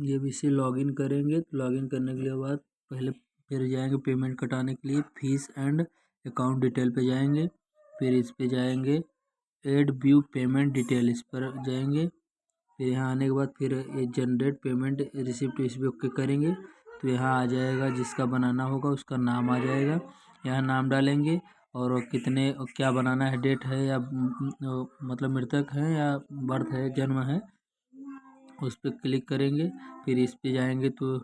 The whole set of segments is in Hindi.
ये भी से लॉगिन करेंगे। तो लॉगिन करने के लिए बाद पहले फिर जाएंगे पेमेंट कटाने के लिए, फीस एंड अकाउंट डिटेल पे जाएंगे। फिर इस पे जाएंगे एड व्यू पेमेंट डिटेल, इस पर जाएंगे। फिर यहाँ आने के बाद फिर ये जनरेट पेमेंट रिसिप्ट, इस पर ओके करेंगे। तो यहाँ आ जाएगा, जिसका बनाना होगा उसका नाम आ जाएगा। यहाँ नाम डालेंगे और कितने क्या बनाना है, डेट है या मतलब मृतक है या बर्थ है, जन्म है, उस पर क्लिक करेंगे। फिर इस पे जाएंगे तो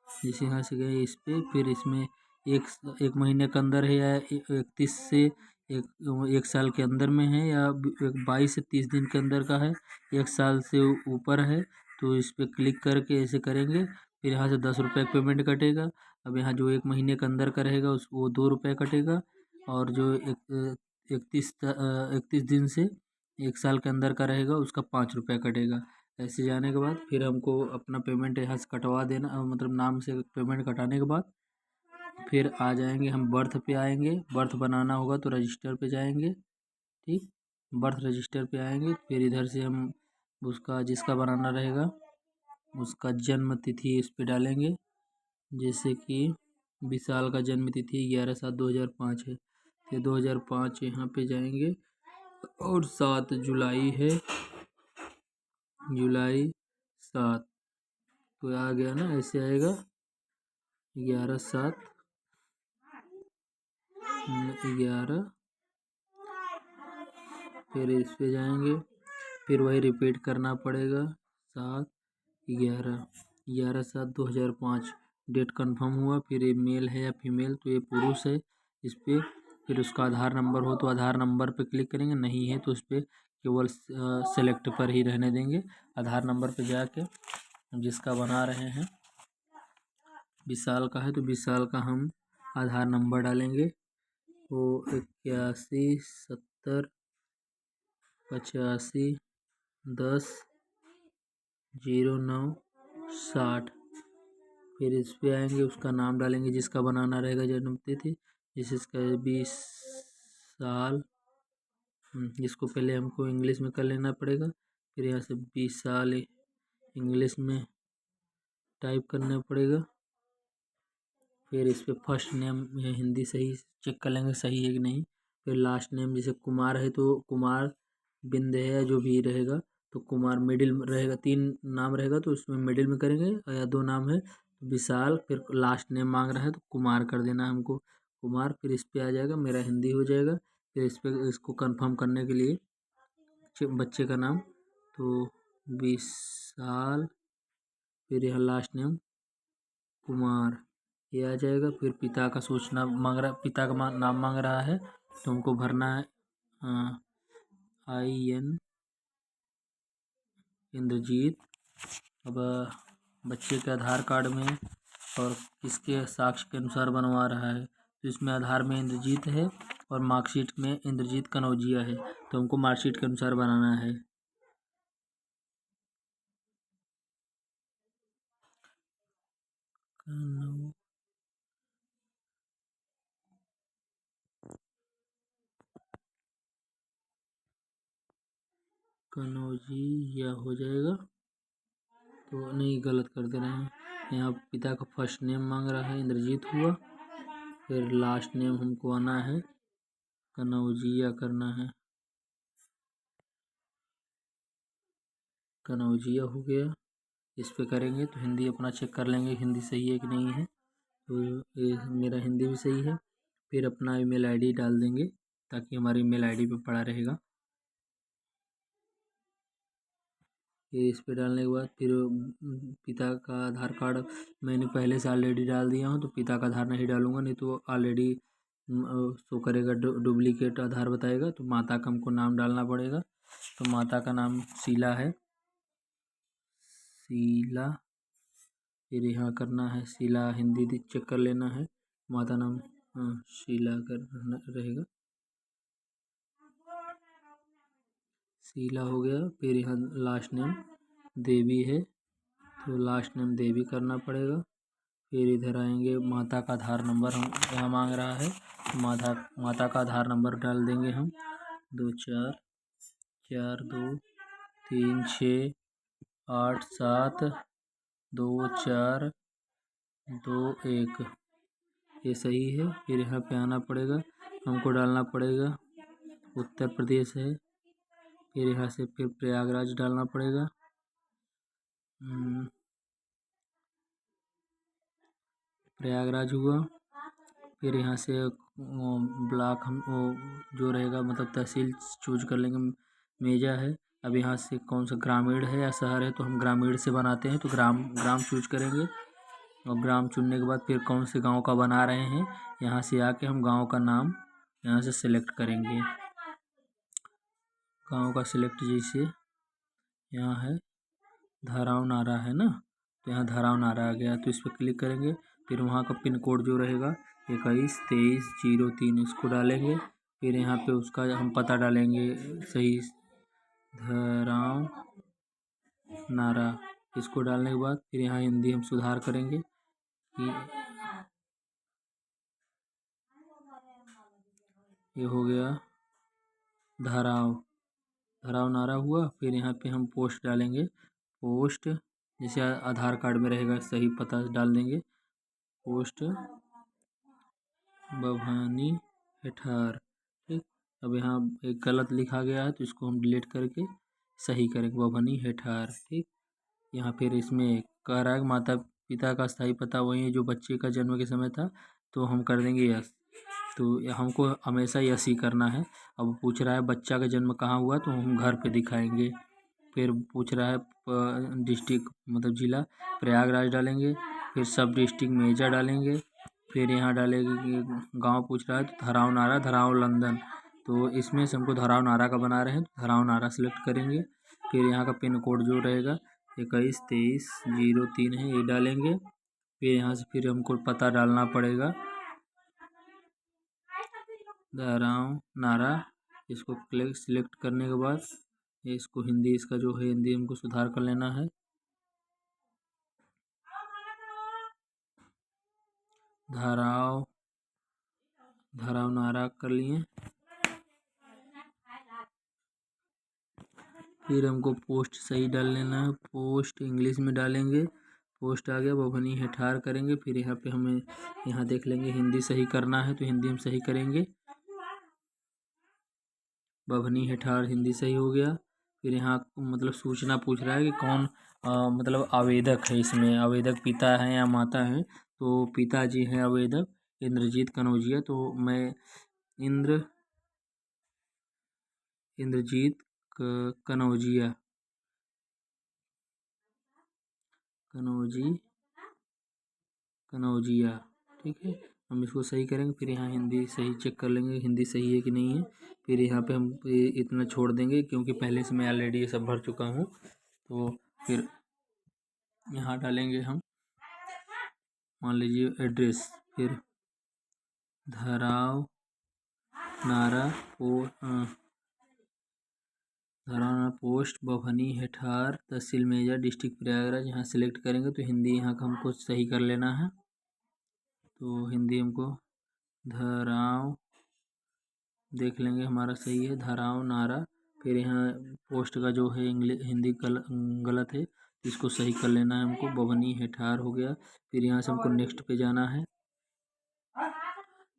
जैसे यहाँ से गए इस पे, फिर इसमें एक महीने के अंदर है या 31 से एक साल के अंदर में है या 22 से 30 दिन के अंदर का है, एक साल से ऊपर है। तो इस पर क्लिक करके ऐसे करेंगे। फिर यहाँ से 10 रुपये पेमेंट कटेगा। अब यहाँ जो एक महीने के अंदर का रहेगा उस वो 2 रुपये कटेगा। और जो 31 दिन से एक साल के अंदर का रहेगा उसका 5 रुपये कटेगा। ऐसे जाने के बाद फिर हमको अपना पेमेंट यहाँ से कटवा देना, मतलब नाम से पेमेंट कटाने के बाद फिर आ जाएंगे हम बर्थ पे आएंगे। बर्थ बनाना होगा तो रजिस्टर पे जाएंगे। ठीक, बर्थ रजिस्टर पे आएंगे। फिर इधर से हम उसका जिसका बनाना रहेगा उसका जन्म तिथि इस पे डालेंगे। जैसे कि विशाल का जन्म तिथि 11/7/2005 है, फिर 2005 यहाँ पे जाएंगे। और 7 जुलाई है, जुलाई 7, तो आ गया ना, ऐसे आएगा 11/7/11। फिर इस पे जाएंगे, फिर वही रिपीट करना पड़ेगा। 7/11/11/7/2005 डेट कंफर्म हुआ। फिर ये मेल है या फीमेल, तो ये पुरुष है इस पे। फिर उसका आधार नंबर हो तो आधार नंबर पे क्लिक करेंगे, नहीं है तो उस पर केवल सेलेक्ट पर ही रहने देंगे। आधार नंबर पे जाके जिसका बना रहे हैं विशाल का है तो विशाल का हम आधार नंबर डालेंगे, वो 81 70 85 10 09 60। फिर इस पे आएंगे, उसका नाम डालेंगे जिसका बनाना रहेगा, जन्म तिथि जैसे इसका 20 साल। इसको पहले हमको इंग्लिश में कर लेना पड़ेगा। फिर यहाँ से 20 साल इंग्लिश में टाइप करना पड़ेगा। फिर इस पे फर्स्ट नेम हिंदी सही चेक कर लेंगे सही है कि नहीं। फिर लास्ट नेम जैसे कुमार है तो कुमार बिंद है जो भी रहेगा तो कुमार मिडिल में रहेगा, 3 नाम रहेगा तो उसमें मिडिल में करेंगे, या 2 नाम है तो विशाल। फिर लास्ट नेम मांग रहा है तो कुमार कर देना है हमको, कुमार। फिर इस पे आ जाएगा, मेरा हिंदी हो जाएगा। फिर इस पे इसको कंफर्म करने के लिए बच्चे का नाम तो विशाल, फिर यहाँ लास्ट नेम कुमार, ये आ जाएगा। फिर पिता का सूचना मांग रहा, पिता का नाम मांग रहा है तो हमको भरना है IN इंद्रजीत। अब बच्चे के आधार कार्ड में और किसके साक्ष्य के अनुसार बनवा रहा है, तो इसमें आधार में इंद्रजीत है और मार्कशीट में इंद्रजीत कनौजिया है, तो हमको मार्कशीट के अनुसार बनाना है। कनौजिया हो जाएगा, तो नहीं गलत कर दे रहे हैं। यहाँ पिता का फर्स्ट नेम मांग रहा है, इंद्रजीत हुआ। फिर लास्ट नेम हमको आना है, कनौजिया करना है, कनौजिया हो गया। इस पे करेंगे तो हिंदी अपना चेक कर लेंगे हिंदी सही है कि नहीं है, तो ये मेरा हिंदी भी सही है। फिर अपना ईमेल आईडी डाल देंगे ताकि हमारी ईमेल आईडी पे पड़ा रहेगा। फिर इस पे डालने के बाद फिर पिता का आधार कार्ड मैंने पहले से ऑलरेडी डाल दिया हूँ तो पिता का आधार नहीं डालूंगा, नहीं तो ऑलरेडी शो करेगा, डुप्लीकेट आधार बताएगा। तो माता का हमको नाम डालना पड़ेगा, तो माता का नाम शीला है, शीला। फिर यहाँ करना है शीला, हिंदी चेक कर लेना है, माता नाम शीला कर रहेगा, शीला हो गया। फिर यहाँ लास्ट नेम देवी है तो लास्ट नेम देवी करना पड़ेगा। फिर इधर आएंगे, माता का आधार नंबर हम यहाँ मांग रहा है, माता का आधार नंबर डाल देंगे हम 24423687 24221 ये सही है। फिर यहाँ पे आना पड़ेगा, हमको डालना पड़ेगा उत्तर प्रदेश है। फिर यहाँ से फिर प्रयागराज डालना पड़ेगा। प्रयागराज हुआ। फिर यहाँ से ब्लॉक हम जो रहेगा मतलब तहसील चूज कर लेंगे। मेजा है। अब यहाँ से कौन सा ग्रामीण है या शहर है, तो हम ग्रामीण से बनाते हैं, तो ग्राम चूज करेंगे। और ग्राम चुनने के बाद फिर कौन से गांव का बना रहे हैं, यहाँ से आके हम गांव का नाम यहाँ से सिलेक्ट करेंगे। गांव का सिलेक्ट जैसे यहाँ है धराव नारा है ना, तो यहाँ धराव नारा आ गया, तो इस पर क्लिक करेंगे। फिर वहाँ का पिन कोड जो रहेगा 212303 इसको डालेंगे। फिर यहाँ पे उसका हम पता डालेंगे सही, धराव नारा। इसको डालने के बाद फिर यहाँ हिंदी हम सुधार करेंगे कि ये हो गया धराव नारा हुआ। फिर यहाँ पे हम पोस्ट डालेंगे, पोस्ट जैसे आधार कार्ड में रहेगा सही पता डाल देंगे, पोस्ट बभानी हेठार। ठीक, अब यहाँ एक गलत लिखा गया है तो इसको हम डिलीट करके सही करेंगे, बभानी हेठार। ठीक, यहाँ फिर इसमें कह रहा है कि माता पिता का स्थायी पता वही है जो बच्चे का जन्म के समय था, तो हम कर देंगे यस। तो हमको हमेशा यस ही करना है। अब पूछ रहा है बच्चा का जन्म कहाँ हुआ, तो हम घर पे दिखाएंगे। फिर पूछ रहा है डिस्ट्रिक्ट मतलब ज़िला, प्रयागराज डालेंगे। फिर सब डिस्ट्रिक्ट मेजा डालेंगे। फिर यहाँ डालेंगे कि गांव पूछ रहा है तो धराव नारा, धराव लंदन, तो इसमें से हमको धराव नारा का बना रहे हैं, तो धराव नारा सेलेक्ट करेंगे। फिर यहाँ का पिन कोड जो रहेगा 212303 है, ये डालेंगे। फिर यहाँ से फिर हमको पता डालना पड़ेगा धराव नारा। इसको क्लिक सिलेक्ट करने के बाद इसको हिंदी, इसका जो है हिंदी हमको सुधार कर लेना है। धराव नारा कर लिए। फिर हमको पोस्ट सही डाल लेना है, पोस्ट इंग्लिश में डालेंगे। पोस्ट आ गया, बभनी हेठार करेंगे। फिर यहाँ पे हमें यहाँ देख लेंगे हिंदी सही करना है, तो हिंदी हम सही करेंगे, बभनी हेठार हिंदी सही हो गया। फिर यहाँ मतलब सूचना पूछ रहा है कि कौन मतलब आवेदक है, इसमें आवेदक पिता हैं या माता हैं, तो पिताजी हैं आवेदक इंद्रजीत कनौजिया, तो मैं इंद्रजीत कनौजिया। ठीक है, हम इसको सही करेंगे। फिर यहाँ हिंदी सही चेक कर लेंगे, हिंदी सही है कि नहीं है। फिर यहाँ पे हम इतना छोड़ देंगे क्योंकि पहले से मैं ऑलरेडी ये सब भर चुका हूँ। तो फिर यहाँ डालेंगे हम मान लीजिए एड्रेस, फिर धराव नारा पोस्ट बभनी हेठार तहसील मेजा डिस्ट्रिक्ट प्रयागराज, यहाँ सेलेक्ट करेंगे। तो हिंदी यहाँ का हमको सही कर लेना है, तो हिंदी हमको धराव देख लेंगे हमारा सही है, धराव नारा। फिर यहाँ पोस्ट का जो है हिंदी गलत है, इसको सही कर लेना है हमको, बभनी हेठार हो गया। फिर यहाँ से हमको नेक्स्ट पे जाना है।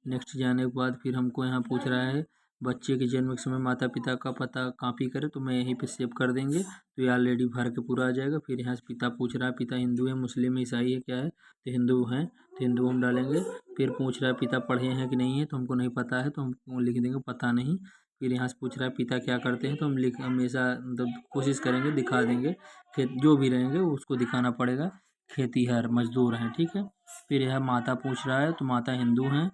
नेक्स्ट जाने के बाद फिर हमको यहाँ पूछ रहा है बच्चे के जन्म के समय माता पिता का पता कॉपी करें, तो मैं यहीं पे सेव कर देंगे, तो ये ऑलरेडी भर के पूरा आ जाएगा। फिर यहाँ से पिता पूछ रहा है पिता हिंदू है, मुस्लिम है, ईसाई है, क्या है, तो हिंदू हैं, तो हिंदू हम डालेंगे। फिर पूछ रहा है पिता पढ़े हैं कि नहीं है, तो हमको नहीं पता है, तो हम लिख देंगे पता नहीं। फिर यहाँ से पूछ रहा है पिता क्या करते हैं, तो हम हमेशा मतलब कोशिश करेंगे दिखा देंगे, खेत जो भी रहेंगे उसको दिखाना पड़ेगा, खेतीहर मजदूर हैं। ठीक है, फिर यह माता पूछ रहा है, तो माता हिंदू हैं।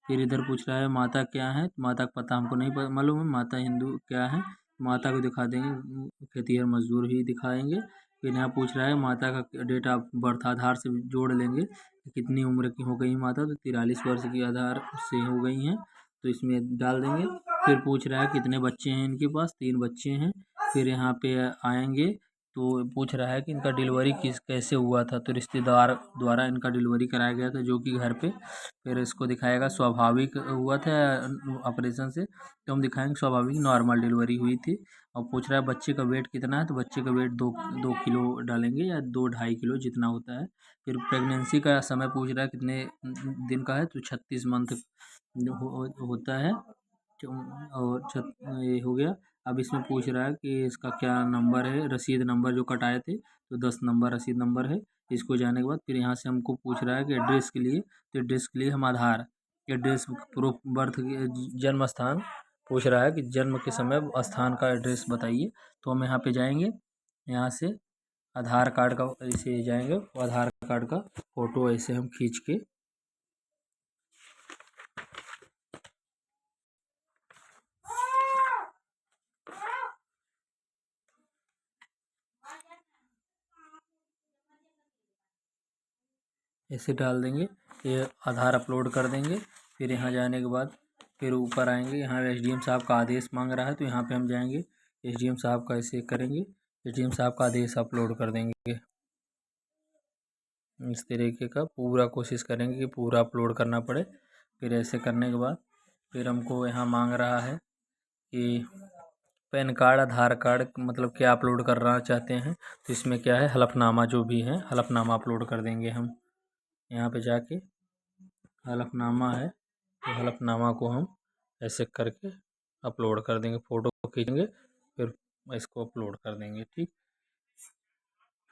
फिर इधर पूछ रहा है माता क्या है, माता का पता हमको नहीं मालूम है, माता हिंदू क्या है, माता को दिखा देंगे, खेतीहर मजदूर ही दिखाएंगे। फिर यहाँ पूछ रहा है माता का डेट ऑफ बर्थ आधार से जोड़ लेंगे, कितनी उम्र की हो गई माता, तो 43 वर्ष की आधार से हो गई हैं, तो इसमें डाल देंगे। फिर पूछ रहा है कितने बच्चे हैं इनके पास, 3 बच्चे हैं। फिर यहाँ पे आएंगे तो पूछ रहा है कि इनका डिलीवरी कैसे हुआ था, तो रिश्तेदार द्वारा इनका डिलीवरी कराया गया था जो कि घर पे। फिर इसको दिखाएगा स्वाभाविक हुआ था ऑपरेशन से, तो हम दिखाएंगे स्वाभाविक नॉर्मल डिलीवरी हुई थी। अब पूछ रहा है बच्चे का वेट कितना है, तो बच्चे का वेट 2 किलो डालेंगे या 2-2.5 किलो जितना होता है। फिर प्रेगनेंसी का समय पूछ रहा है कितने दिन का है, तो 36 मंथ होता है। और ये हो गया। अब इसमें पूछ रहा है कि इसका क्या नंबर है, रसीद नंबर जो कटाए थे, तो 10 नंबर रसीद नंबर है। इसको जाने के बाद फिर यहाँ से हमको पूछ रहा है कि एड्रेस के लिए, तो एड्रेस के लिए हम आधार, एड्रेस प्रूफ, बर्थ, जन्म स्थान पूछ रहा है कि जन्म के समय स्थान का एड्रेस बताइए। तो हम यहाँ पे जाएंगे, यहाँ से आधार कार्ड का ऐसे जाएंगे, आधार कार्ड का फ़ोटो ऐसे हम खींच के ऐसे डाल देंगे। ये आधार अपलोड कर देंगे। फिर यहाँ जाने के बाद फिर ऊपर आएंगे, यहाँ एसडीएम साहब का आदेश मांग रहा है, तो यहाँ पे हम जाएंगे, एसडीएम साहब का ऐसे करेंगे, एसडीएम साहब का आदेश अपलोड कर देंगे। इस तरीके का पूरा कोशिश करेंगे कि पूरा अपलोड करना पड़े। फिर ऐसे करने के बाद फिर हमको यहाँ मांग रहा है कि पैन कार्ड, आधार कार्ड, मतलब क्या अपलोड करना चाहते हैं, तो इसमें क्या है, हलफनामा जो भी है, हलफनामा अपलोड कर देंगे हम। यहाँ पे जाके हलफनामा है, तो हलफनामा को हम ऐसे करके अपलोड कर देंगे, फ़ोटो खींचेंगे, फिर इसको अपलोड कर देंगे। ठीक,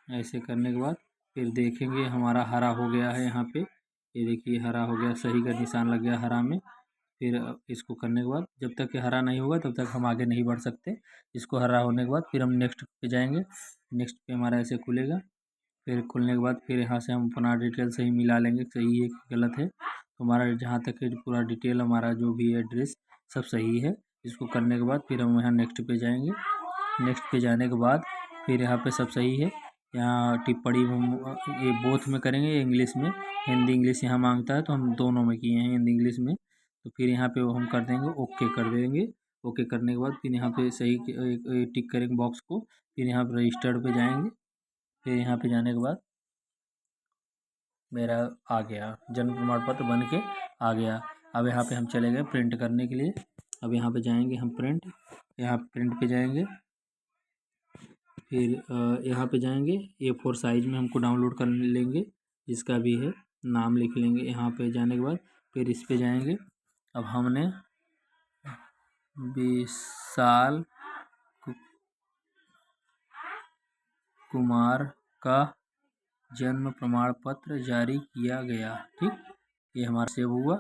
ऐसे करने के बाद फिर देखेंगे हमारा हरा हो गया है। यहाँ पे ये देखिए हरा हो गया, सही का निशान लग गया हरा में। फिर इसको करने के बाद जब तक ये हरा नहीं होगा तब तक हम आगे नहीं बढ़ सकते। इसको हरा होने के बाद फिर हम नेक्स्ट पे जाएंगे। नेक्स्ट पे हमारा ऐसे खुलेगा। फिर खुलने के बाद फिर यहाँ से हम अपना डिटेल सही मिला लेंगे, सही है कि गलत है। तो हमारा जहाँ तक है पूरा डिटेल, हमारा जो भी एड्रेस सब सही है। इसको करने के बाद फिर हम यहाँ नेक्स्ट पे जाएंगे। नेक्स्ट पे जाने के बाद फिर यहाँ पे सब सही है। यहाँ टिप्पणी हम ये बोथ में करेंगे, इंग्लिश में, हिंदी इंग्लिश यहाँ मांगता है, तो हम दोनों में किए हैं, हिंदी इंग्लिश में। तो फिर यहाँ पे हम कर देंगे, ओके कर देंगे। ओके करने के बाद फिर यहाँ पे सही टिक करेंगे बॉक्स को। फिर यहाँ पे रजिस्टर्ड पे जाएंगे। फिर यहाँ पे जाने के बाद मेरा आ गया, जन्म प्रमाण पत्र बन के आ गया। अब यहाँ पे हम चले गए प्रिंट करने के लिए। अब यहाँ पे जाएंगे हम प्रिंट, यहाँ प्रिंट पे जाएंगे। फिर यहाँ पे जाएंगे, A4 साइज़ में हमको डाउनलोड कर लेंगे, जिसका भी है नाम लिख लेंगे। यहाँ पे जाने के बाद फिर इस पे जाएंगे। अब हमने विशाल कुमार का जन्म प्रमाण पत्र जारी किया गया। ठीक, ये हमारा सेव हुआ,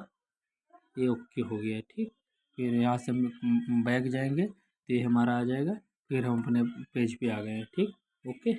ये ओके हो गया। ठीक, फिर यहाँ से हम बैक जाएंगे तो ये हमारा आ जाएगा। फिर हम अपने पेज पे आ गए। ठीक, ओके।